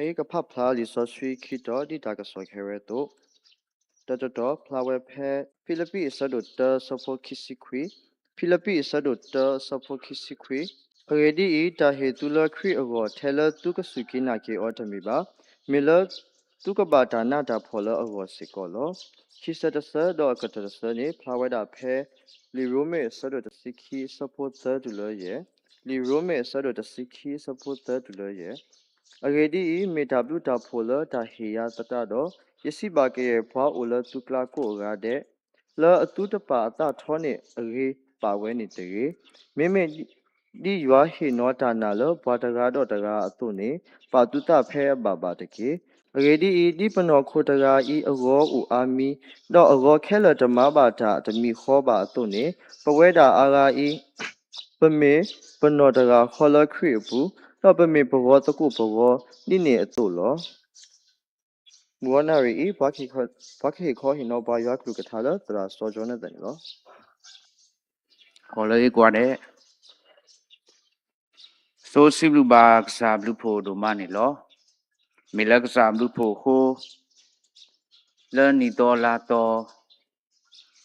Hey, kapapla lisosui kito di dagasokereto. Dodo flower pe Philippi isaduta sopo kisikwi. Philippi isaduta sopo kisikwi. Already da hetula kri ago tela tukasuki naki otamiba. Miller tukabata nada pola ago sikolo. Kisadasa do akatasa ni flower da pe li rome isaduta siki supporter dulo ye. Li rome isaduta siki supporter dulo ye. Already metablu da pola da heya tatado yesiba ke phwa ola tukla ko ga de la atu tapa ta thone age pa we ni te meme di ywa he no ta na lo bwa daga do daga atu ne pa tu ta phe ba ba de ke already di pano kho daga I ago u ami do ago khela dama ba ta dami kho ba atu ne pwe da aga I ပမေပနောတကခေါ်လခရီဘူးတော့ပမေဘဝတကုဘဝနိနေအတုလောမောနာရီဘာခိခေါ်ဟိနောဘာယောကလုကထားလာတရာစောဂျောနေတဲ့လော ခေါ်လေကွာတဲ့ဆိုစီဘလူဘာကစားဘလူဖို့ဒိုမနီလောမီလကစားဘလူဖို့ခိုလဲနီတော်လာတော်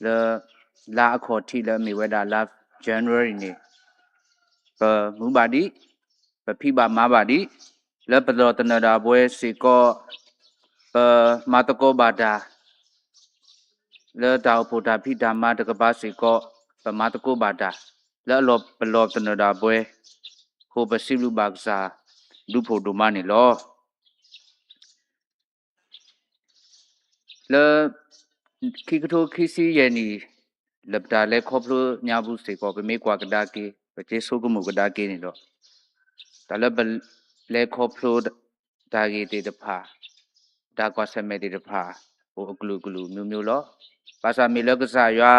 လဲလာအခေါ်ထီလဲမီဝဲတာလာ January နေပမူပါဒီပဖိပါမာပါဒီလဲပတော်တနတာပွဲစီကောပမာတကောဘာတာလဲတောက်ဖို့တာဖိဓမ္မတကပါစီကောပမာတကောဘာတာလဲလောပလောတနတာပွဲခိုပစီဘလူဘာကစားလူဖို့ဒိုမနီလောလဲခိကထိုခိစီယနီလပတာလဲခေါပလိုညာဘူးစေကောပမေကွာကဒါကေပကျေဆုကမှုကဒါကေနေတော့ဒါလဲပလဲခေါပလိုဒါကေတေတဖာဒါကွာဆမဲတေတဖာဟိုဂလူဂလူမျိုးမျိုးလောပါစာမီလကစားရွာ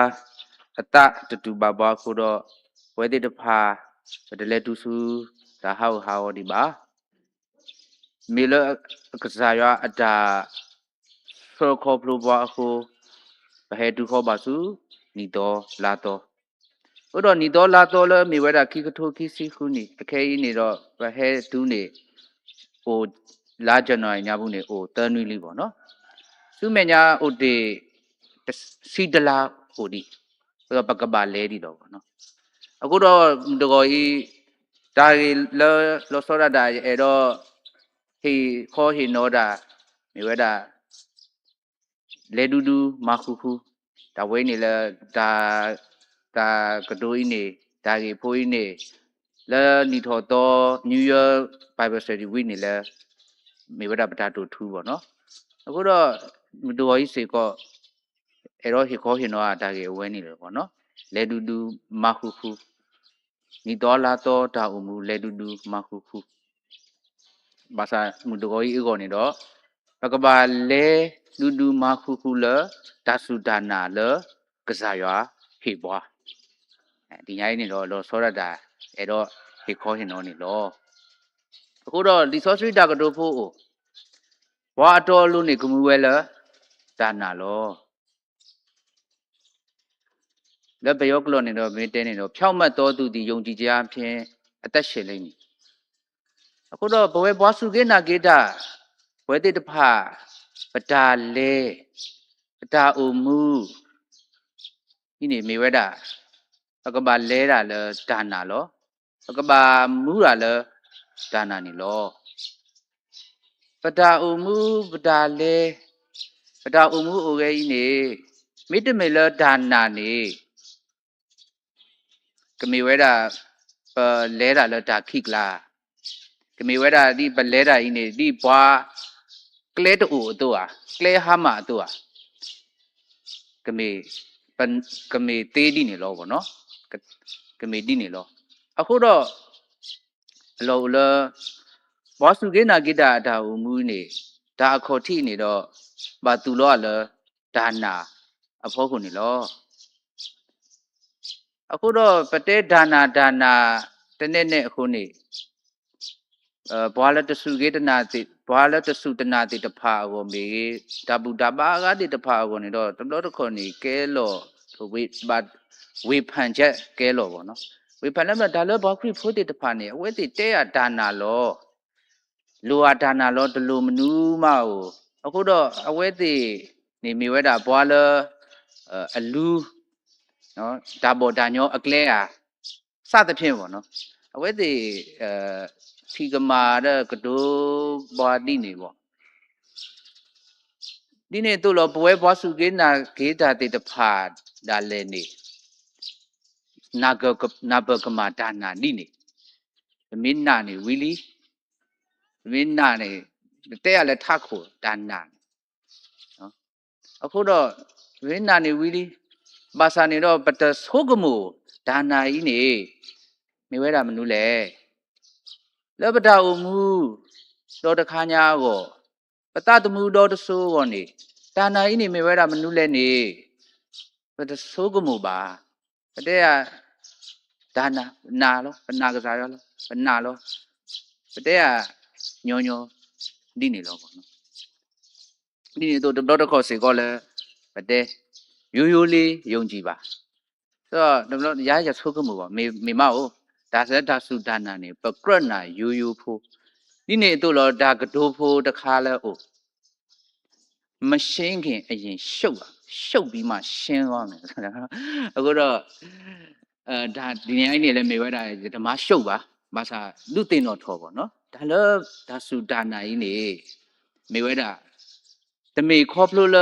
အတတတူဘာဘာခိုတော့ဝဲတေတဖာပဒလဲတူစုဒါဟောက်ဟာဝဒီပါမီလကစားရွာအတာဆောခေါပလိုဘာခိုဘဟဲတူခေါ်ပါစုနီတော်လာတော်ဥတော့နီတော်လာတော်လဲမိဝဲတာခိကထိုခိစီခုနီအခဲကြီးနေတော့ဘဟဲဒူးနေဟိုလာဇန်နဝါရီညဘူးနေဟိုတန်နွီလီပေါ့နော်သူမညာဟိုတေစီဒလာဟိုဒီဆိုတော့ပကပါလဲဒီတော့ပေါ့နော်အခုတော့တကောကြီးဒါလောစောရတာအဲ့တော့ဟေခေါ်ဟေနောတာမိဝဲတာလေဒူဒူမခုခုဒါဝဲနေလဲဒါကတိုးကြီးနေဒါကြီးဖိုးကြီးနေလဲနီထော်တော့ New Year Bible Study Week နေလဲမေဝဒပတာတူထူးပေါ့နော်အခုတော့ဒူဝါကြီးစေကောအဲ့တော့ဟေခေါ်ဟေနောဒါကြီးဝဲနေလို့ပေါ့နော်လေဒူဒူမခုခုနီတော်လာတော့ဒါအမှုလေဒူဒူမခုခုဘာသာမူဒူဝါကြီးအကောနေတော့ပကပါလဲဒူဒူမခုခုလဒါစုဒါနာလကစားရွာဟေပွားဒီညိုင်းနေတော့လောစောရတာအဲ့တော့ဟေခေါ်ဟင်တော့နေလောအခုတော့ဒီဆော့စရီတာကတိုဖို့ဝါအတော်လို့နေကမှုဝဲလာဒါနာလောလက်ဘယောကလောနေတော့မင်းတဲနေတော့ဖြောက်မှတ်တော်သူဒီယုံကြည်ခြင်းအဖြစ်အသက်ရှင်လိမ့်မည်အခုတော့ဘဝဘွားစုကေနာကေတာဝဲတိတဖပဒါလေပဒါအုံမူဒီနေမေဝဲတာအကဘာလဲတာလဲဒါနာလောအကဘာမူတာလဲဒါနာနေလောပဒါအုံမူပဒါလေပဒါအုံမူအိုခဲကြီးနေမိတမေလဲဒါနာနေကမေဝဲတာပလဲတာလဲဒါခိကလာကမေဝဲတာဒီပလဲတာကြီးနေဒီဘွားကလဲတူအတူอ่ะကလဲဟာမအတူอ่ะကမေကမေတေးဒီနေလောပေါ့နော်ကမေဒီနေလောအခုတော့အလောလဘောစုကေနာကိတာဒါဟုမူနေဒါအခေါ်ထိနေတော့ဘာတူလောလဒါနာအဖို့ခုနေလောအခုတော့ပတဲဒါနာတနေ့နဲ့အခုနေဘွာလတစုကေတနာတိဘွာလတစုတနာတိတဖာကိုမေဒါဘူးဒါပါကတိတဖာကိုနေတော့တတော်တခေါ်နေကဲလောဝေဖန်ချက်ကဲလောပေါ့နော်ဝေဖန်လည်းမဒါလည်းဘာခရီဖိုးတိတဖာနေအဝဲတိတဲရဒါနာလော လိုအပ်တာနာလောတလူမနူးမကိုအခုတော့အဝဲသေးနေမိဝဲတာဘွာလအလူနော်ဒါပေါ်ဒါညောအကလဲအားစသဖြင့်ပေါ့နော်အဝဲသေးထီကမာတဲ့ကဒိုးဘွာတိနေပေါ့ဒီနေ့တို့လောပွဲဘွားစုကေနာဂေတာတေတဖာဒါလဲနေနာဘကမာဒါနာနိနေမင်းနာနေဝီလီမင်းနာနေတဲ့ရလဲထခုဒါနာနော်အခုတော့မင်းနာနေဝီလီဘာသာနေတော့ပတဆိုးကမှုဒါနာကြီးနေမေဝဲတာမနူးလဲလက်ပတာအမူတော်တခါညာကိုပတတမှုတော်တဆိုးကောနေဒါနာကြီးနေမေဝဲတာမနူးလဲနေပတဆိုးကမှုပါတဲ့ကဒါနာလောပနာကစားရောလောပနာလောတဲ့ကညောညောဒီနေလောပေါ့နော်ဒီနေတော့တော်တခေါ်စေကောလဲတဲ့ရိုးရိုးလေးယုံကြည်ပါဆိုတော့ရရဆိုးကမှုပါမေမဟုတ်ဒါစဒါစုဒါနာနေပကရနာရိုးရိုးဖို့ဒီနေတော့ဒါကဒိုးဖို့တခါလဲအိုမရှင်းခင်အရင်ရှုပ်ပြီးမှရှင်းသွားမယ်အခုတော့ဒါဒီနေ့အဲ့နေလဲမေဝဲတာဓမ္မရှုပ်ပါဘာသာလူတင်တော်ထော်ပေါ့နော်ဒါလည်းဒါစုဒါနာကြီးနေမေဝဲတာတမေခေါပလို့လ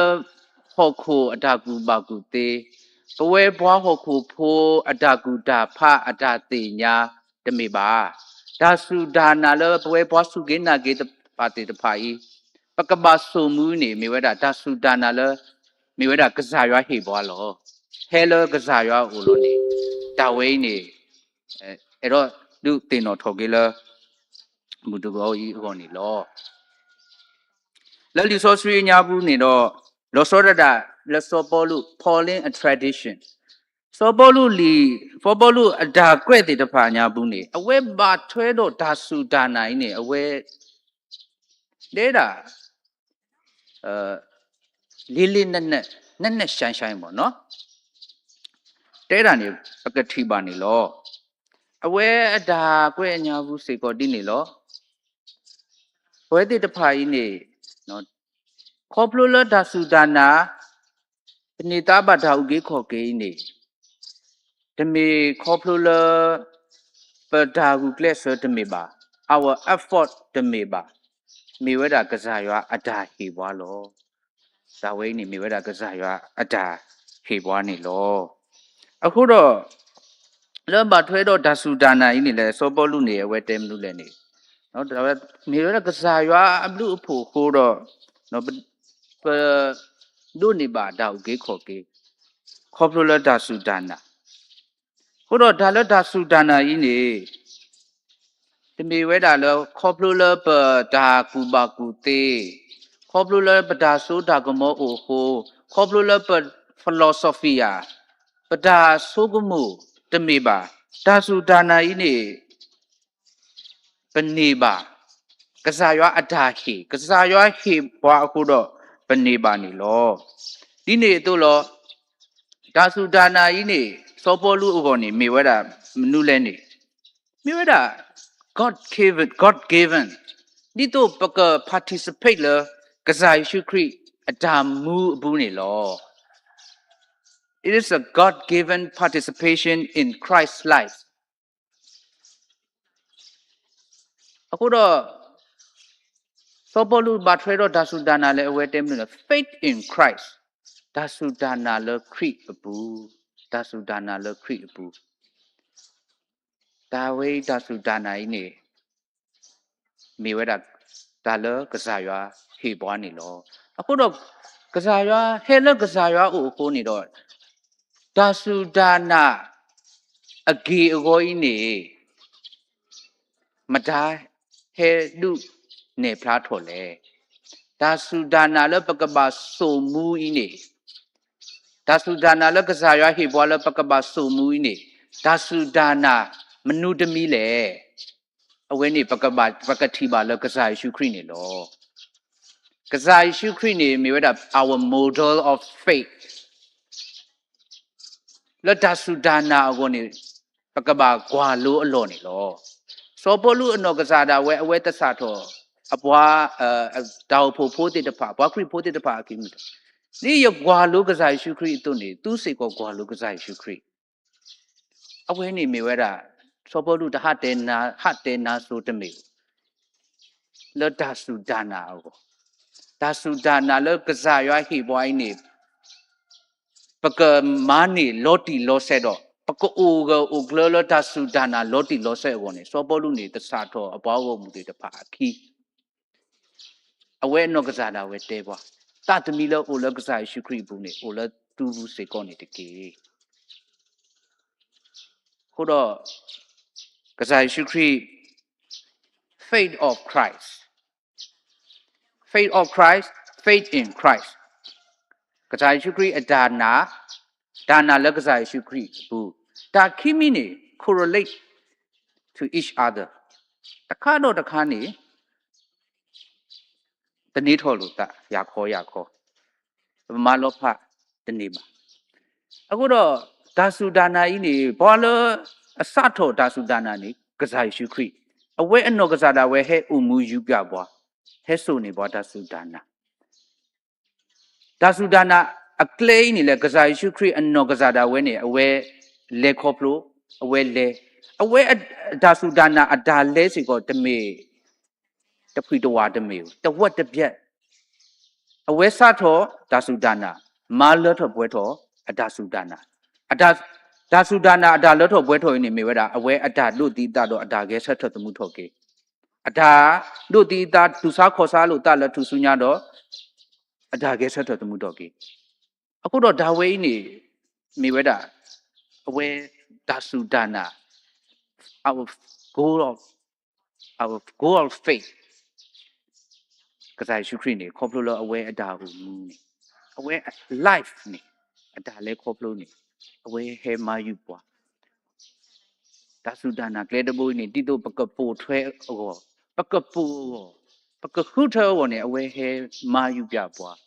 ဟောခိုအတာကူပါကူသေးပဝဲဘွားဟောခိုဖိုးအတာကူတာဖအတာတိညာတမေပါဒါစုဒါနာလပဝဲဘွားစုကေနာကေတပါတေတဖာဤပကဘာဆုမူနေမေဝဲတာဒါစုဒါနာလမေဝဲတာကစားရွာဟေဘွားလောဟဲလကစားရွာဦးလို့နေတာဝဲနေအဲ့တော့လူတင်တော်ထော်ကေလမူတကောဤဟောနေလောလက်လီဆောဆွေညာဘူးနေတော့လောစောရတာလက်စောပေါ်လူ falling a tradition စောပေါ်လူလီဖောပေါ်လူအဒါကွဲ့တဲ့တဖာညာဘူးနေအဝဲဘာထွဲတော့ဒါစုဒါနိုင်နေအဝဲလဲတာလေးလေးနက်ရှိုင်းပေါ့နော်တဲတာနေပကတိပါနေလောအဝဲအဒါကွဲ့ညာဘူးစေကောတိနေလောဝဲတဲ့တဖာကြီးနေနော်ခေါပလိုလဒါစုဒါနာနေတာဘတာဥကေခေါ်ကေနေတမေခေါပလိုလပဒါဂူကလက်ဆတမေပါ our effort တမေပါမေဝဒကစားရွာအတာဟေဘွားလောဒါဝိနေမေဝဒကစားရွာအတာဟေဘွားနေလောအခုတော့လောဘထွဲတော့ဒါစုဒါနာကြီးနေလဲစောပေါ်လူနေအဝဲတဲမလူလဲနေနော်ဒါပဲမေဝဒကစားရွာအလူအဖို့ခိုးတော့နော်ဒုနေပါဒါဥကေခေါ်ကေခေါပလိုလဒါစုဒါနာခုတော့ဒါလဒါစုဒါနာကြီးနေတမေဝဲတာလောခေါပလိုလပဒါကူပါကူသေးခေါပလိုလပဒါဆိုဒါကမောအိုဟိုခေါပလိုလပဖီလောဆိုဖီယာပဒါဆိုကမှုတမေပါဒါစုဒါနာကြီးနေပနေပါကစားရွာအတာဟေကစားရွာဟေဘွားအခုတော့ပနေပါနေလောဒီနေတို့လောဒါစုဒါနာကြီးနေစောပေါ်လူအကောနေမေဝဲတာမနုလဲနေမေဝဲတာ God given ဒီတော့ပက participate လကစားယေရှုခရစ်အတာမူဘူးနေလော It is a God given participation in Christ's life အခုတော့စောပေါ်လူဘာထွဲတော့ဒါစုဒါနာလဲအဝဲတဲမလို့ faith in Christ ဒါစုဒါနာလခရစ်အဘူးဒါစုဒါနာလခရစ်အဘူးဒါဝိဒါစုဒါနာကြီးနေမေဝဲတာဒါလကစားရွာဟေဘွားနေလောအခုတော့ကစားရွာဟဲလကစားရွာကိုခိုးနေတော့ဒါစုဒါနာအဂေအကောကြီးနေမတားဟဲလူနေဖလားထော်လေဒါစုဒါနာလပကပါစုံမူကြီးနေဒါစုဒါနာလကစားရွာဟေဘွားလပကပါစုံမူကြီးနေဒါစုဒါနာမနုတမီလေအဝဲနေပကတိပါလကစားယေရှုခရစ်နေလောကစားယေရှုခရစ်နေမြေဝဒ our model of faith လတ်တဆုဒါနာအကောနေပကဘာကွာလို့အလောနေလောစောပေါ်လူအနော်ကစားတာဝဲအဝဲတဆာထော အပွားတောက်ဖို့တဲ့တဖာဘွားခရီဖို့တဲ့တဖာကိမှုဒီရကွာလို့ကစားရှုခရီတုန်နေသူစိတ်ကောကွာလို့ကစားရှုခရီအဝဲနေမြေဝဲတာစောပေါ်လူတဟတဲနာဆိုတမေလတ်ဒါစုဒါနာကိုဒါစုဒါနာလကစားရွာဟိဘွိုင်းနေပကမာနေလော်တီလောဆဲတော့ပကအိုကလလဒါစုဒါနာလော်တီလောဆဲဝင်နေစောပေါ်လူနေတစားတော့အပွားကိုမူတဲ့တဖာခီအဝဲနော့ကစားတာဝဲတဲပွားတသမီလောအိုလကစားရှုခရီဘူးနေအိုလတူဘူးစေကောနေတကေခုတော့ကစားရှုခရီ faith of Christ faith of Christ faith in Christ ကစားရှုခရီအဒါနာလကစားရှုခရီဘူးဒါခိမီနေ correlate to each other တခါတော့တခါနေတနေ့ထော်လို့တာရခေါ်မလောဖတနေ့မှာအခုတော့ဒါစုဒါနာကြီးနေဘောလအစထော်ဒါစုဒါနာနေကစားရှုခရီအဝဲအနော်ကစားတာဝဲဟဲဥမူယူပြပွားဟဲဆိုနေပွားဒါစုဒါနာအကလေးနေလေကစားရှုခရီအနော်ကစားတာဝဲနေအဝဲလေခေါပလို့အဝဲဒါစုဒါနာအဒါလဲစီကောတမေတဖွီတဝါတမေတဝက်တပြက်အဝဲစထောဒါစုဒါနာမာလထောပွဲထောအဒါစုဒါနာဒါစုဒါနာအဒါလထောပွဲထောနေမေဝဲတာအဝဲအဒါလို့တီးတာတော့အဒါကဲဆက်ထသမှုထောကေအဒါလို့တီးတာသူစားခေါ်စားလို့တလသူစုညာတော့အဒါကဲဆက်ထသမှုထောကေအခုတော့ဒါဝဲနေမေဝဲတာအဝဲဒါစုဒါနာ our goal of faith ကစားရှုခရီနေခေါပလို့အဝဲအဒါဟုမူနေအဝဲ life နေအဒါလဲခေါပလို့နေအဝဲဟဲမာယူပွားဒါစုဒါနာကလေတဘိုးနေတိတော့ပကပိုထွဲဟောပကပိုပကခုထောဝနေအဝဲဟဲမာယူပြပွား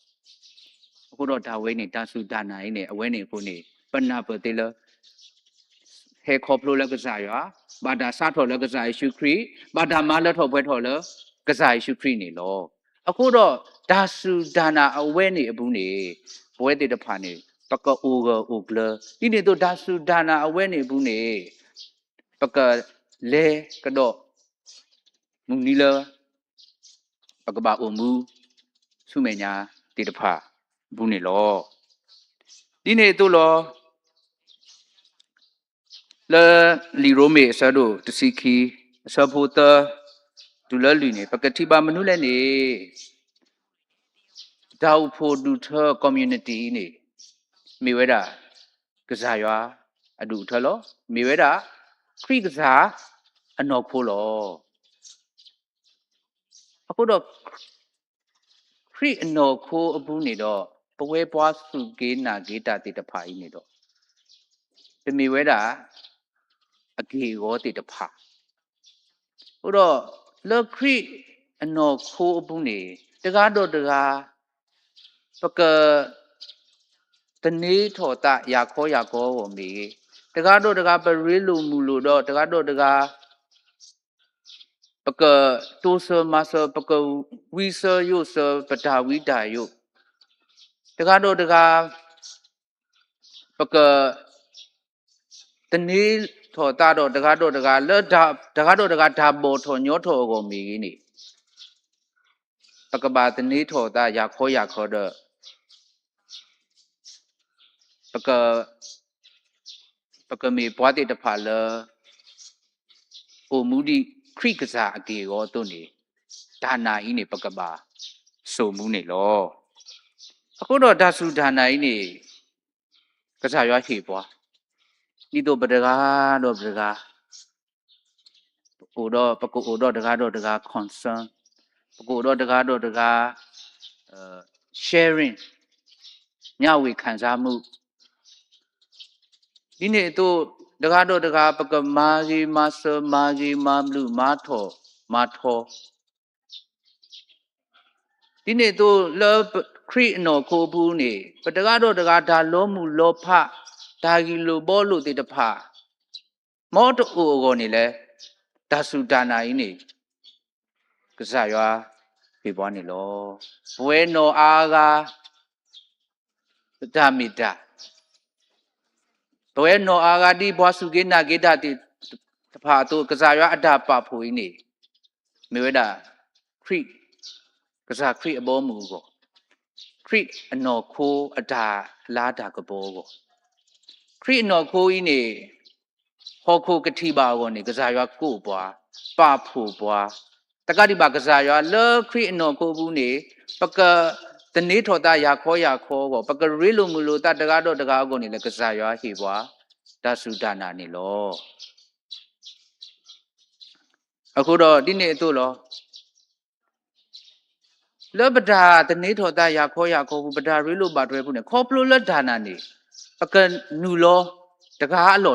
အခုတော့ဒါဝဲနေဒါစုဒါနာနေအဝဲနေခုနေပနာပတေလဟဲခေါပလို့လကစားရွာဘာဒါစားထော်လကစားရှုခရီဘာဒါမာလထော်ပွဲထော်လကစားရှုခရီနေလောအခုတော့ဒါစုဒါနာအဝဲနေအဘူးနေဘွဲတေတဖာနေပကအိုကလဒီနေတော့ဒါစုဒါနာအဝဲနေဘူးနေပကလေကတော့မူနီလပကဘာအိုမူဆုမေညာတေတဖာဘူးနေလောဒီနေတော့လောလေလီရိုမေဆာဒိုတစီခီဆာဖိုတာဒူလလူနေပကတိပါမနုလဲနေဒေါဖိုဒူထ community နေမိဝဲတာကစားရွာအဒူထလောမိဝဲတာခရိကစားအနော်ဖိုးလောအခုတော့ခရိအနော်ခိုးအပူးနေတော့ပဝဲပွားစုကေးနာဂေတာတေတဖာကြီးနေတော့တမိဝဲတာအကေရောတေတဖာဟိုတော့လခရိအနော်ခိုးအပူးနေတကားတော့တကားပကတနေထော်တာရခေါ်ဝမီတကားတော့တကားပရိလူမူလို့တော့တကားတော့တကားပကတိုးဆမဆပကဝီဆယုဆပတာဝီတာယုတကားတော့တကားပကတနေထော်တာတော့တကားတော့တကားလက်ဒါတကားတော့တကားဓာပေါ်ထော်ညောထော်ကိုမီနေပကဘာတနေထော်တာရခေါ်တော့ပကမေပွားတဲ့တဖာလအိုမူဒီခရိကစားအကေရောတုန်နေဒါနာဤနေပကဘာဆိုမှုနေလောအခုတော့ဒါစုဒါနာဤနေကစားရွာခေပွားဤတော့ပဒကားတော့ပဒကားအိုတော့ပကူအိုတော့တကားတော့တကား concern ပကူတော့တကားတော့တကားsharing ညဝေခံစားမှုဒီနေ့တော့တကားတော့တကားပကမာကြီးမဆမာကြီးမမလူမာထောဒီနေ့တော့လောခရိနော်ကိုဘူးနေပတကားတော့တကားဒါလောမှုလောဖဒါဂီလိုဘောလို့တေတဖမောတူကိုနေလဲဒါစုဒါနာကြီးနေက ကစားရွာဖေပွားနေလောဘွဲနော်အားကဒါမီတာဘွဲနော်အားကဒီဘွားစုကေနာကေတာတိတဖာတို့ကစားရွာအတာပါဖိုးနေမေဝဒခရိကစားခရိအဘောမူကိုခရိအနော်ခိုးအတာလာတာကဘောကိုခရိအနော်ခိုးဤနေဟောခိုကတိပါကိုနေကစားရွာကိုပွားပါဖို့ပွားတကတိပါကစားရွာလောခရိအနော်ခိုးဘူးနေပကတနေထော်တာရခေါ်ကိုပကရေလိုမူလိုတတကားတော့တကားကိုနေလေကစားရွာဟေပွားတဆုဒနာနေလောအခုတော့ဒီနေ့တို့လောလောပဒါတနေထော်တာရခေါ်ဘူးပဒါရေလိုပါတွဲဘူးနေခေါ်ပလိုလဒါနာနေပကနူလောတကားအလော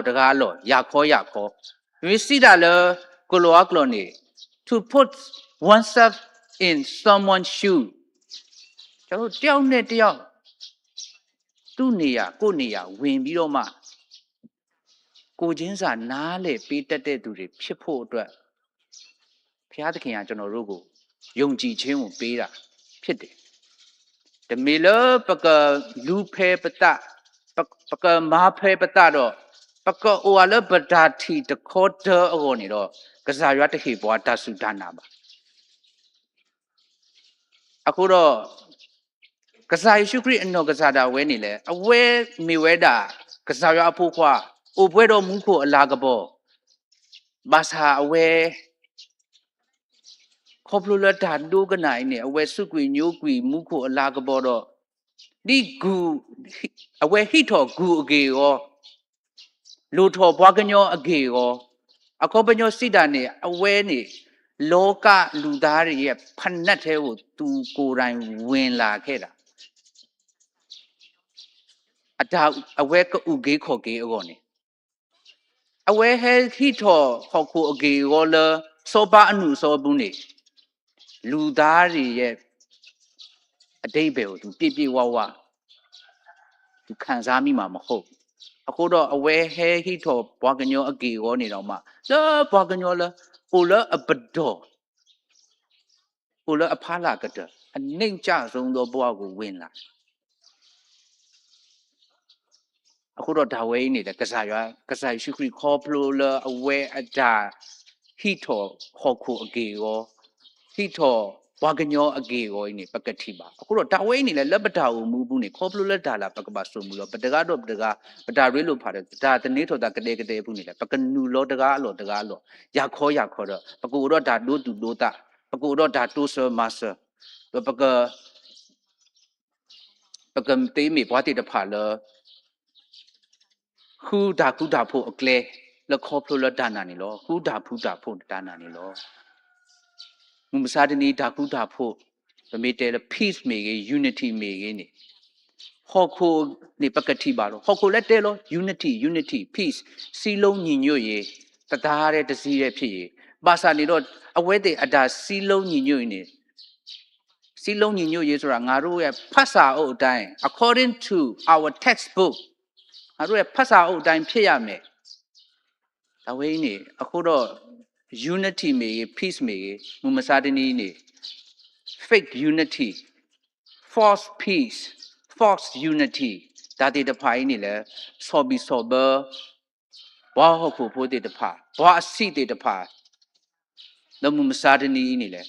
ရခေါ်ဝိစီတာလကိုလိုအကလောနေ to put oneself in someone's shoe ကျွန်တော်တယောက်နဲ့တယောက်သူ့နေရာကိုနေရာဝင်ပြီးတော့မှကိုချင်းစာနားလေပေးတတ်တဲ့သူတွေဖြစ်ဖို့အတွက်ဘုရားသခင်ကကျွန်တော်တို့ကိုယုံကြည်ခြင်းကိုပေးတာဖြစ်တယ်တမီလပကလူဖဲပတပကမာဖဲပတတော့ပကအိုအလပဒါတီတခေါ်တဲ့အကောနေတော့ကစားရွာတခေဘွားတဆုဒနာပါအခုတော့ကစားယေရှုခရစ်အနော်ကစားတာဝဲနေလေအဝဲမိဝဲတာကစားရွာအဖို့ခွာအိုပွဲတော်မူဖို့အလာကဘောဘာသာအဝဲခေါပလိုလတာဒိုကနိုင်နေအဝဲစုကွေညိုးကွေမူဖို့အလာကဘောတော့ဒီဂူအဝဲဟိထော်ဂူအကေရောလူထော်ဘွားကညောအကေရောအခေါပညောစိတာနေအဝဲနေလောကလူသားတွေရဲ့ဖဏတ်သေးကိုသူကိုယ်တိုင်ဝင်လာခဲ့တာအတာအဝဲကဥကေခေါ်ကေအကောနေအဝဲဟဲဟိထော်ခေါ်ခုအကေရောလစောပါအနုစောဘူးနေလူသားတွေရဲ့အတိတ်ပဲကိုသူပြည့်ဝသူခံစားမိမှာမဟုတ်အခုတော့အဝဲဟဲဟိထော်ဘွားကညောအကေရောနေတော့မှလောဘွားကညောလဟိုလအပဒေါ်ဟိုလအဖားလာကတဲ့အနှိမ့်ကြဆုံးသောဘွားကိုဝင်လာအခုတော့ဒါဝဲနေတယ်ကစားရှုခရီခေါ်ပလိုလအဝဲအတာဟိထော်ခေါ်ခုအကေရောဟိထော်ဘွားကညောအကေရောနေပကတိပါအခုတော့ဒါဝဲနေလေလက်ပတာကိုမူဘူးနေခေါ်ပလိုလက်ဒါလာပကပါဆိုမူတော့ပတကားတော့ပတကားပတာရွေးလို့ဖာတယ်ဒါတနေ့ထော်တာကတဲ့ဘူးနေလေပကနူလောတကားအလောရခေါ်တော့ပကူတော့ဒါဒိုတူဒိုတာပကူတော့ဒါတိုးဆာမဆာပကတေးမီဘွားတိတဖာလောခုဒါကုဒါဖို့အကလဲလခေါ်ဖလိုလဒါနာနေလောခုဒါဖူဒါဖို့ဒါနာနေလောမူမစားတနီဒါကုဒါဖို့ဗမေတဲလ peace မေကေ unity မေကေနေဟောခိုနေပကတိပါလောဟောခိုလက်တဲလော unity peace စီလုံးညီညွတ်ရေတသားတဲ့တစည်းတဲ့ဖြစ်ရေပါစာနေတော့အဝဲတဲ့အတာစီလုံးညီညွတ်နေစီလုံးညီညွတ်ရေဆိုတာငါတို့ရဲ့ဖတ်စာအုပ်အတိုင်း according to our textbookငါတို့ရဲ့ဖတ်စာအုပ်အတိုင်းဖြစ်ရမယ်ဒါဝိနေအခုတော့ unity မေ peace မေမူမစားတနီးနေ fake unity false peace false unity ဒါတေတဖာင်းနေလဲဆော်ဘီဆော်ဘာဘာဟုတ်ဖို့တေတဖာဘာအစီတေတဖာတော့မူမစားတနီးနေလဲ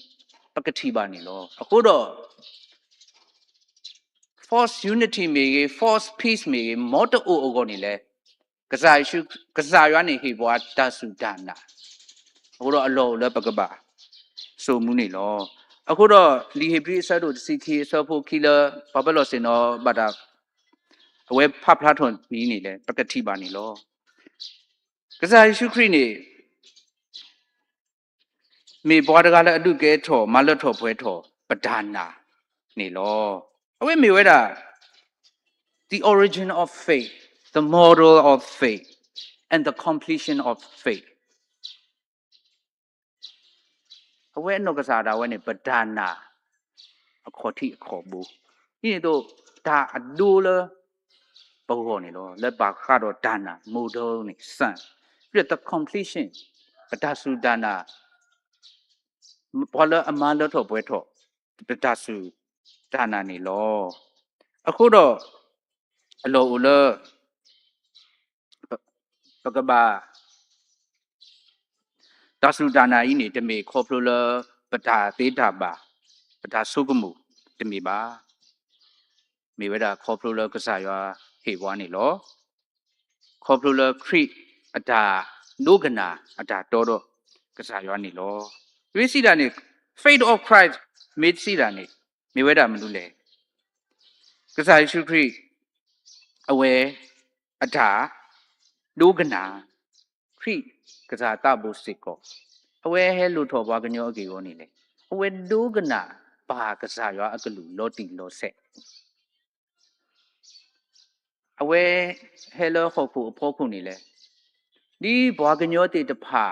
ပကတိပါနေလောအခုတော့ false unity မေ false peace မေမောတအိုအိုကိုနေလဲကစားရွာနေဟေဘွားတဆုဒါနာအခုတော့အလောလည်းပကပါဆိုမှုနေလောအခုတော့လီဟေဘရီဆတ်တို့စီခီဆောဖို့ခီလာဘာဘလောစင်တော့ဘာတာအဝဲဖဖလားထွန်ပြီးနေလဲပကတိပါနေလောကစားယေရှုခရစ်နေမေဘွားတကလည်းအတုကဲထော်မလတ်ထော်ပွဲထော်ပဒါနာနေလောအဝဲမေဝဲတာ the origin of faith the model of faith and the completion of faith အဝဲနောက်ကစားတာဝဲနေပဒါနာအခေါ်တိအခေါ်ဘူးဒီတော့ဒါအဒိုလဘောဟောနေလို့လက်ပါခါတော့ဒါနာမိုဒိုနေစံပြတဲ့ completion ပဒါစုဒါနာ ဘွာလအမလောထောပွဲထောပတာစုဒါနာနေလောအခုတော့အလောဦးလပကဘာတာစုဒါနာဤနေတမေခေါပလိုလပတာသေးတာပါပတာဆုကမှုတမေပါမေဝဒခေါပလိုလကစားရွာဟေဘွားနေလောခေါပလိုလခရိအတာနုကနာအတာတော်တော့ကစားရွာနေလောဝိစီတာနေ Faith of Christ မေစီတာနေမေဝဒမလူလေကစားယေရှုခရစ်အဝဲအတာနုကနာခရိကစားတဘုစစ်ကောအဝဲဟဲလူထော်ဘွားကညောအကေကောနေလေအဝဲနုကနာဘာကစားရွာအကလူလောတီလောဆက်အဝဲဟဲလောခေါခုအဖို့ခုနေလေဒီဘွားကညောတေတဖာ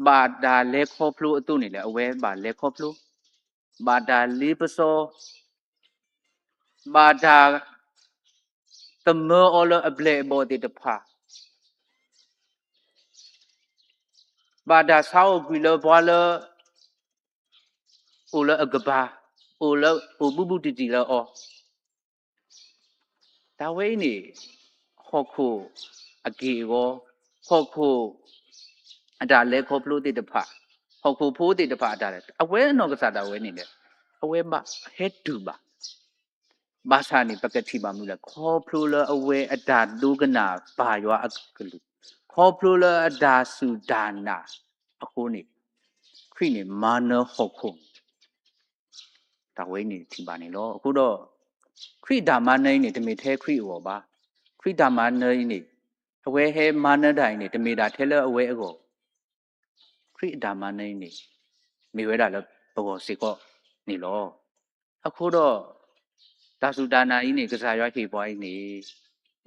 ဘာဒါလေခေါဖလိုအတုနေလေအဝဲဘာလေခေါဖလိုဘာဒါလေးပစောဘာဒါတမောအလအပလေဘောတေတဖာဘာဒါဆောက်ကွီလဘွာလအိုလအကဘာအိုလအိုဘူဘူတီတီလောအောဒါဝဲနေခေါခုအကေကိုခေါခုအဒါလေခေါဖလိုတေတဖာခေါခုဖိုးတေတဖာအဒါလေအဝဲနော်ကစားတာဝဲနေလေအဝဲမဟက်တူပါဘာသာနေပကတိပါမူလားခေါပလိုလအဝဲအတာဒုကနာဘာယောအကလူခေါပလိုလအတာစုဒါနာအခုနေခရိနေမာနဟုတ်ခုဒါဝဲနေဒီပါနေလို့အခုတော့ခရိဒါမနိုင်နေတမေထဲခရိဝပါခရိဒါမနိုင်နေအဝဲဟဲမာနတိုင်းနေတမေတာထဲလအဝဲအကိုခရိဒါမနိုင်နေမေဝဲတာလည်းဘောစီကောနေလို့အခုတော့ဒါစုဒါနာဤနေကစားရွာခေပွားဤနေ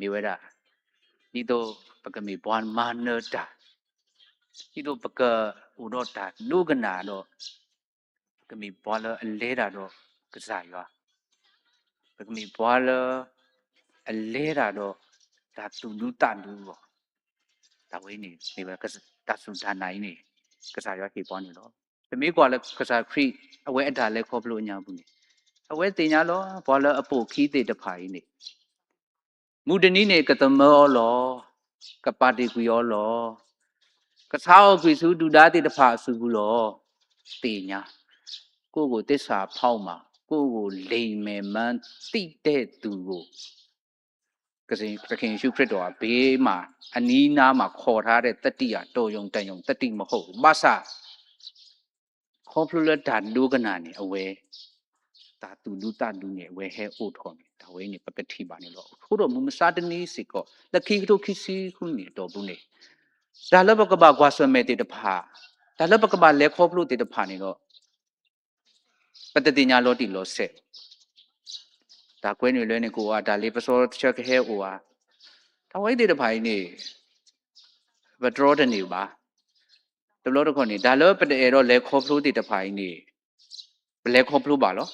မေဝဲတာဒီတော့ပကမေဘွမ်မာနတာဒီတော့ပကဥတော့တာနုကနာတော့ပကမေဘွာလအလဲတာတော့ကစားရွာပကမေဘွာလအလဲတာတော့ဒါသူလူတလူပေါ့ဒါဝင်းနေမေဝဲကဒါစုဒါနာဤနေကစားရွာခေပွားနေတော့တမေကွာလဲကစားခရိအဝဲအတာလဲခေါ်ဖလို့ညာဘူးနေအဝဲတင်ညာလောဘွာလအပုတ်ခီးတဲ့တဖာဤနေမူတနီနေကတမောလောကပါတိကွေယောလောကစားကွေစုဒူဒါတိတဖာစုဘူးလောတေညာကိုတစ္ဆာဖောက်မှာကိုလိမ်မယ်မှန်းတိတဲ့သူကိုကခင်ရှုခရစ်တော်ကဘေးမှာအနီးနားမှာခေါ်ထားတဲ့တတိယတော်ယုံတန်ယုံတတိမဟုတ်ဘူးမဆာခေါပလူလတာဒုကနာနေအဝဲတာတူလူတလူနေဝဲဟဲအိုထော်နေဒါဝဲနေပကတိပါနေလို့ခုတော့မူမစားတနီးစီကောလက်ခိတို့ခိစီခုနေတော်ဘူးနေဒါလဘကဘာကွာဆွမဲတေတဖာဒါလဘကဘာလက်ခေါပလူတေတဖာနေတော့ပတတိညာလောတီလောဆက်ဒါကွဲနေလဲနေကိုကဒါလေးပစောချက်ခဲဟဲအိုဟာဒါဝဲတေတဖာနေဘဒရောတနေပါတလို့တော့ခေါနေဒါလောပတေတော့လက်ခေါပလူတေတဖာနေဘလက်ခေါပလူပါလော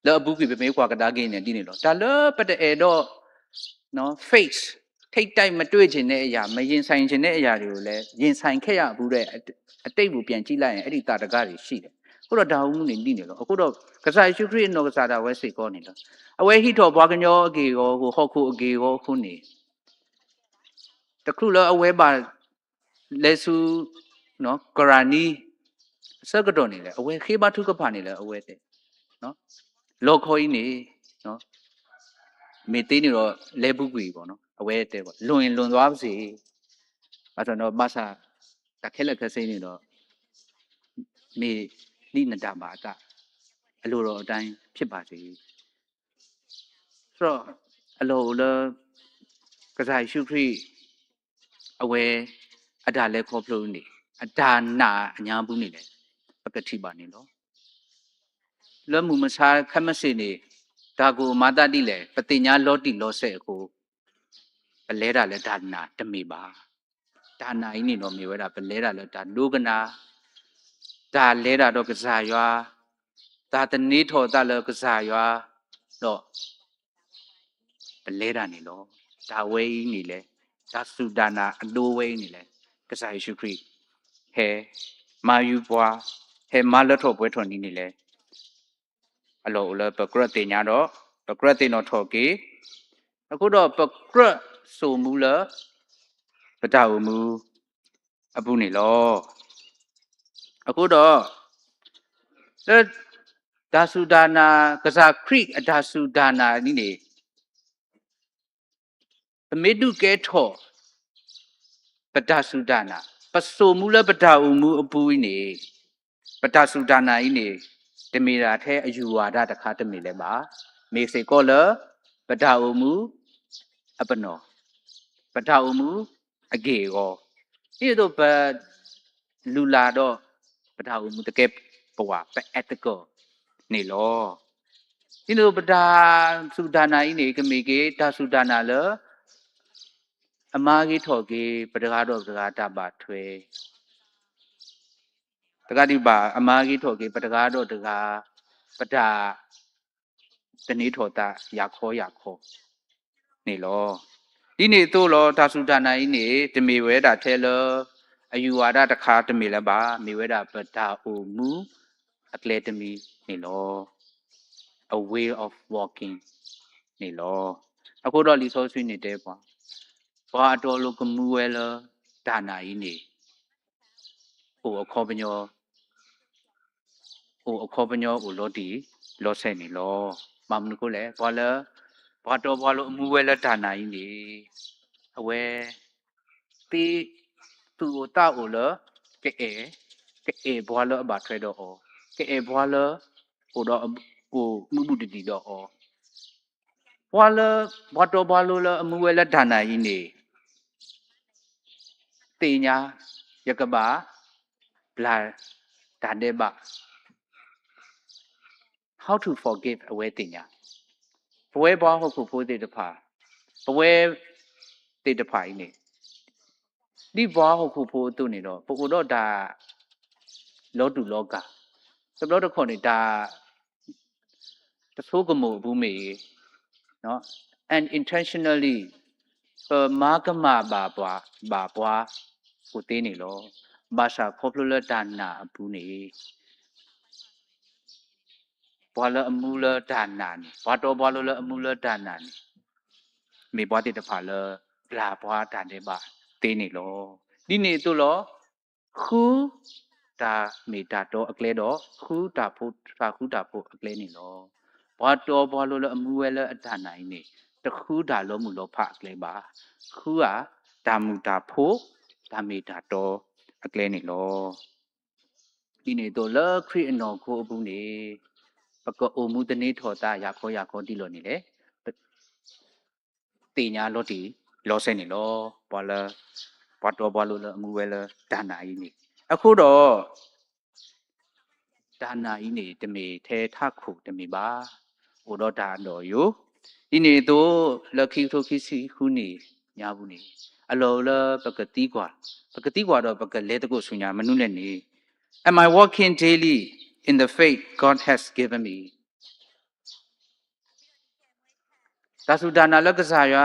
လောအပူပြမေကွာကတာကင်းနေဒီနေလို့ဒါလောပတေတော့နော် face ထိတ်တိုက်မတွေ့ချင်တဲ့အရာမရင်ဆိုင်ချင်တဲ့အရာတွေကိုလည်းရင်ဆိုင်ခဲ့ရဘူးတဲ့အတိတ်ကိုပြန်ကြည့်လိုက်ရင်အဲ့ဒီတာတကတွေရှိတယ်ခုတော့ဒါဟုနေနေလို့အခုတော့ကစားယေရှုခရစ်နော်ကစားတာဝဲစိတ်ကောနေလို့အဝဲဟိတော်ဘွားကညောအကေကိုဟိုဟော့ခုအကေကိုခုနေတခုလောအဝဲပါလေဆူနော်ကရာနီစကတော်နေလေအဝဲခေဘထုကဖာနေလေအဝဲတဲ့နော်လောခေါ်ကြီးနေနော်မေသေးနေတော့လဲဘူးကွေပေါ့နော်အဝဲတဲ့ပေါ့လွန်သွားပါစေအဲ့တော့မဆာတခဲလက်ခစိနေတော့မေနိနတပါတအလိုတော်အတိုင်းဖြစ်ပါစေဆိုတော့အလိုလကစားရှုခရိအဝဲအဒါလဲခေါ်ဖလို့နေအဒါနာအညာဘူးနေလေပကတိပါနေတော့လွတ်မှုမစားခက်မစနေဒါကိုမာတတိလေပတိညာလောတိလောဆဲကိုပလဲတာလဲဒါနာတမေပါဒါနာဤနေတော့မြေဝဲတာပလဲတာလဲဒါဒုကနာဒါလဲတာတော့ကစားရွာဒါတနေထော်တာလဲကစားရွာတော့ပလဲတာနေတော့ဒါဝဲဤနေလဲဒါစုဒါနာအလိုဝဲနေလဲကစားယေရှုခရစ်ဟဲမာယူပွား ဟဲမာလထောပွဲထွန်နီနေလေအလောလပကရတေညာတော့ပကရတေနော်ထော်ကေအခုတော့ပကရဆိုမူလပတဝမူအပူနေလောအခုတော့ဒါဆူဒါနာကစားခရိအဒါဆူဒါနာနီနေအမေတုကဲထော်ပတဆူဒါနာပဆိုမူလပတဝမူအပူနေပတဆူဒါနာဤနေတမီရာထဲအယူဝါဒတခါတမီလဲပါမေစေကောလပတဝမူအပနောပတဝမူအကေကောဒီတော့ပလူလာတော့ပတဝမူတကယ်ပဝပ ethical နေလောဒီလိုပဒါဆူဒါနာဤနေကမေကေဒါဆူဒါနာလအမာကြီးထော်ကေပဒကားတော့ပဒကားတပါထွဲတကတိပါအမာကြီးထော်ကေပဒကားတော့တကားပဒါတနေထော်တာရခေါ်နေလောဒီနေတို့လောဒါဆူဒါနာဤနေတမေဝဲတာထဲလောအယူဝါဒတခါတမေလည်းပါမေဝဲတာပဒါအိုမူအကလေတမီနေလော a way of walking နေလောအခုတော့လီဆိုဆွေးနေတဲ့ပေါ့ဘာတော်လို့ကမူဝဲလဒါနာဤနေဟိုအခေါ်ပညောဟိုအခေါ်ပညောဟိုလောတီလောဆဲနေလောမမနကိုလေဘာလဘာတော်ဘာလို့အမူဝဲလဒါနာဤနေအဝဲတီသူ့တာအိုလကဲဘာလဘာထွဲတော့ကဲဘာလဟိုတော့ဟိုမှုမှုတီတော့ဘာလဘာတော်ဘာလို့လအမူဝဲလဒါနာဤနေတေညာယကဘာဘလာဒါနေဘာ how to forgive အဝဲတင်ညာဘဝဲဘွားဟုတ်ခုဖိုးတဲ့တဖာဘဝဲတဲ့တဖာကြီးနေဒီဘွားဟုတ်ခုဖိုးသူ့နေတော့ပို့တော့ဒါလောတူလောကသဘလို့တခွန်နေတာတဆိုးကမှုဘူးမေနော် and intentionally မာကမဘာဘွားကိုတင်းနေလောဘာသာခေါပလလဒါနာဘူးနေဘွာလအမူလဒါနာနေဘာတော်ဘွာလလအမူလဒါနာနေမေဘွားတဲ့တဖာလဘလာဘွားဒါနေပါတင်းနေလောဒီနေတို့လောခူဒါမေတာတော့အကလဲတော့ခူတာဖို့သာခူတာဖို့အကလဲနေလောဘာတော်ဘွာလလအမူဝဲလအဒါနိုင်နေတခူဒါလောမှုလောဖအကလဲပါခူဟာဒါမူတာဖို့ဒါမေတာတော့အကလဲနေလောဒီနေတို့လခရီအနော်ကိုအဘူးနေပကောအိုမှုတနေထော်တာရခေါ်တီလို့နေလေတေညာလောတီလောဆဲနေလောဘာလဘာတော်ဘာလို့လဲအမှုဝဲလဲဒါနာကြီးနေအခုတော့ဒါနာကြီးနေတမေထဲထခုတမေပါဟိုတော့ဒါတော့ယိုဒီနေတော့လခိထိုခိစီခုနေညာဘူးနေအလောလပကတိကွာတော့ပကလဲတကုဆူညာမနုနဲ့နေ Am I walking daily in the faith God has given me ဒါဆူဒါနာလကစားရ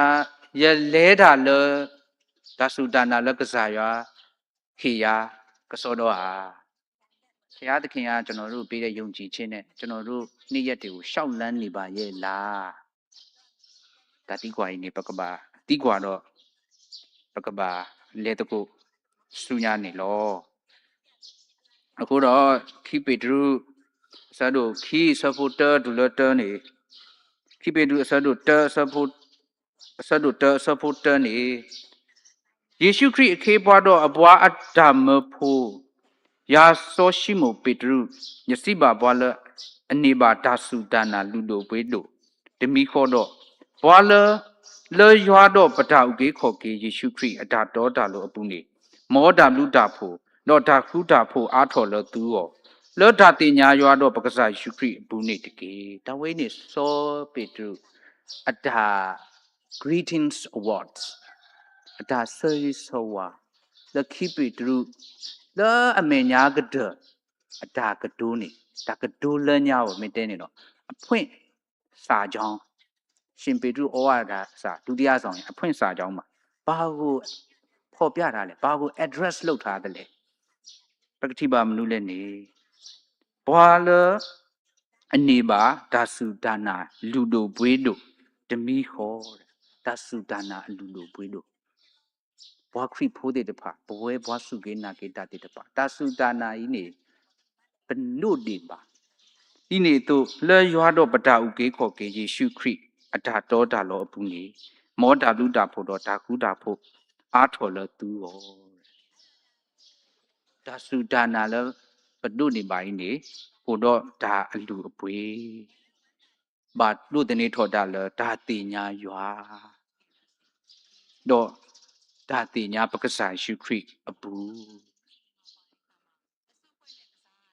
ရလဲတာလဒါဆူဒါနာလကစားရခေယာကစောတော့ဟာဆရာသခင်ကကျွန်တော်တို့ပေးတဲ့ယုံကြည်ခြင်းနဲ့ကျွန်တော်တို့နေ့ရက်တွေကိုရှောက်လန်းနေပါရဲ့လားဒါတိကွာကြီးနေပကပါတိကွာတော့ပကပါလဲတကုစူညာနေလောအခုတော့ခိပေတရုဆာဒိုခိဆပိုတာဒူလတာနေခိပေဒူဆာဒိုတာဆပိုတာနေယေရှုခရစ်အခေးပွားတော့အပွားအတ္တမဖို့ယာစောရှိမိုပေတရုညစီပါဘွာလအနေပါဒါစုဒါနာလူတို့ပွေးတို့တမီခေါ်တော့ဘွာလလေရွာတော့ပဒဥကေခေါ်ကေယေရှုခရစ်အတာတော်တာလို့အပူနေမောဒါလူတာဖို့တော့ဒါခုတာဖို့အားထော်လို့သူရောလောဒါတင်ညာရွာတော့ပကစားယေရှုခရစ်အပူနေတကေတဝဲနေစောပေတရုအတာ greetings awards အတာဆယ်ဆောဝါလက်ခိပေတရုလာအမေညာကဒအတာကဒိုးနေဒါကဒိုးလညာကိုမတဲနေတော့အဖွင့်စာကြောင်းရှင်ပေတရုဩဝါဒစာဒုတိယဆောင်ရင်အဖွင့်စာကြောင်းမှာဘာကိုဖော်ပြထားလဲဘာကို address လုပ်ထားတယ်လဲပကတိပါမနုလည်းနေ ဘွာလအနေပါဒါစုဒါနာလူတို့ဘွေးတို့ဓမီဟောဒါစုဒါနာလူတို့ဘွေးတို့ဘွာခရိဖိုးတဲ့တဖာဘဝဲဘွာစုကေနာကေတတဲ့တဖာဒါစုဒါနာဤနေပနုဒီပါဤနေတို့လဲရွာတော့ပတာဥကေခေါ်ကေယေရှုခရစ်အတာတော်တာလောအပူနေမောတာလူတာဖို့တော့ဒါကူတာဖို့အားထော်လသူရောဒါစုဒါနာလပနုနေပါဤနေဟိုတော့ဒါအလူအပွေဘာလို့တနေထော်တာလဲဒါတိညာရွာတော့ဒါတိညာပက္ကစာရှုခရစ်အပူ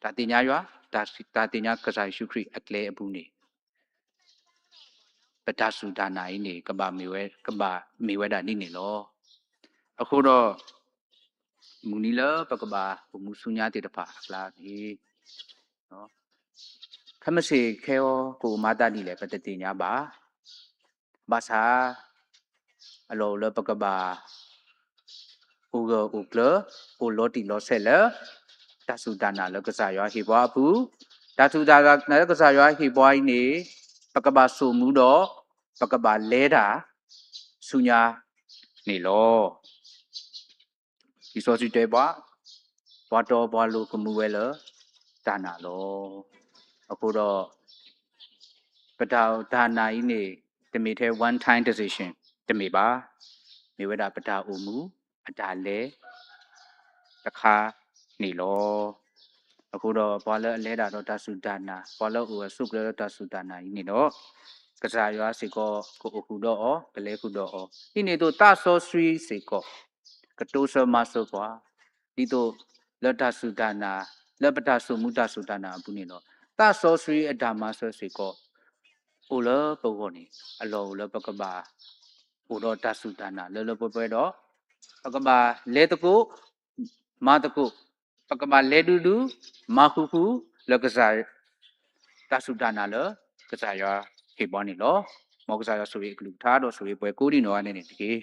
ဒါတိညာရွာဒါတိညာကစားရှုခရစ်အကလေအပူနေပဒစုဒါနာဤနေကဘာမေဝဲဒါနိနေလောအခုတော့မူနီလပကဘာဘမူဆုညာတေတဖာလာပြီနော်ခမစေခဲောကိုမာတာဒီလေပတတိညာပါဘာသာအလောလပကဘာဥဂဥကလဥလောတီလောဆဲလတသုဒါနာလကစားရွာဟေဘွားဘူးတသုဒါနာလကစားရွာဟေဘွားဤနေပကဘာဆိုမှုတော့ပကဘာလဲတာဆုညာနေလောဒီစောစီတဲပွားဘွားတော်ဘွားလူကမှုဝဲလဒါနာလောအခုတော့ပဒါဒါနာဤနေတမီထဲ one time decision တမီပါမြေဝဲတာပဒါအိုမူအဒါလဲတခါနေလောအခုတော့ဘွာလအလဲတာတော့တဆုဒါနာဘွာလဟိုဆုကလတဆုဒါနာဤနေတော့ကစားရွာစီကောကိုအခုတော့ကလဲခုတော့ဤနေတော့တဆောဆွီစီကောကတိုးဆမဆောကွာဒီတော့လတဆုဒါနာလပတဆုမူတဆုဒါနာဘူးနေတော့တဆောဆွီအဒါမဆောစီကောအိုလပုဂ္ဂိုလ်နေအလောလပကဘာဟိုတော့တဆုဒါနာလောပွဲတော့ပကဘာလဲတကုမာတကုပကဘာလဲဒူဒူမာခုခုလကစားတဆုဒါနာလကစားရဟေပေါ်နေလောမောကစားရဆိုပြီးအကလူထားတော့ဆိုပြီးပွဲကိုဒီနော်အနေနဲ့တကယ်